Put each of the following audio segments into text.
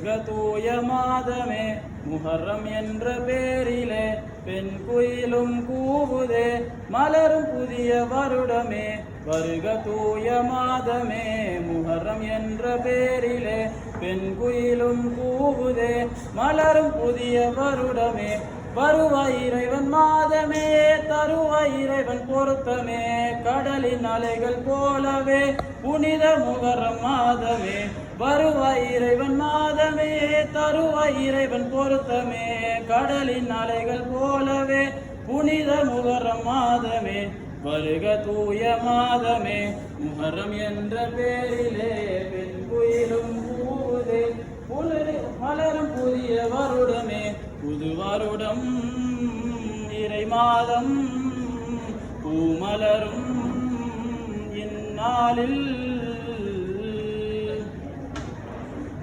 வருக தூய மாதமே முஹர்ரம் என்ற பேரிலே பெண் குயிலும் கூவுதே மலரும் புதிய வருடமே வருக தூய மாதமே முஹர்ரம் என்ற பேரிலே பெண் குயிலும் கூவுதே மலரும் புதிய வருடமே வருவாய் இறைவன் மாதமே தருவாய் இறைவன் பொருத்தமே கடலின் அலைகள் போலவே புனித முஹர்ரம் மாதமே வருவாய் இறைவன் மாதமே தருவாய் இறைவன் பொருத்தமே கடலின் அலைகள் போலவே புனித முஹர்ரம் மாதமே வருக தூய மாதமே முஹர்ரம் என்ற பேரிலே பெண் குயிலும் கூவுதே மலரும் புதிய வருடமே புது வருடம் இறை மாதம் பூமலரும் இந்நாளில்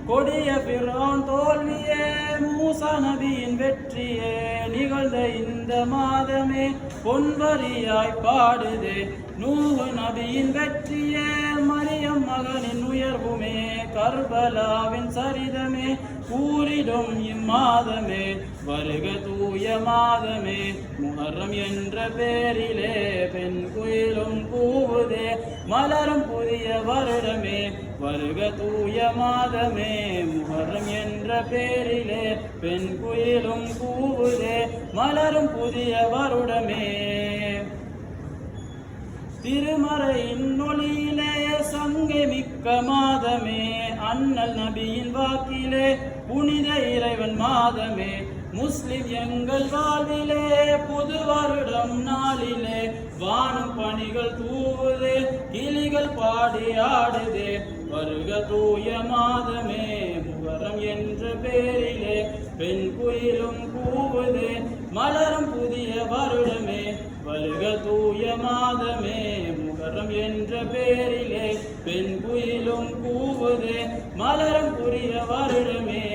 கொடிய பிறோன் தோல்வியே மூசா நபியின் வெற்றியே நிகழ்ந்த இந்த மாதமே பொன்வரியாய் பாடுதே நூஹ் நபியின் வெற்றியே மரியம் மகனின் உயர்வுமே கர்பலாவின் சரிதமே கூறிடும் இம்மாதமே வருக தூய மாதமே முஹர்ரம் என்ற பேரிலே பெண் குயிலும் கூவுதே மலரும் புதிய வருடமே வருக தூய மாதமே முஹர்ரம் என்ற பேரிலே பெண் குயிலும் கூவுதே மலரும் புதிய வருடமே திருமறையின் ஒளியிலே சங்கை மிக்க மாதமே அண்ணல் நபியின் வாக்கிலே புனித இறைவன் மாதமே முஸ்லிம் எங்கள் வாழ்விலே புது வருடம் நாளிலே வானம் பணிகள் தூவுதே கிளிகள் பாடி ஆடுதே வருக தூய மாதமே முஹர்ரம் என்ற பேரிலே பெண் குயிலும் கூவுதே மலரும் புதிய வருடமே வருக தூய மாதமே முஹர்ரம் என்ற பேரிலே பெண் குயிலும் கூவுதே மலரும் புதிய வருடமே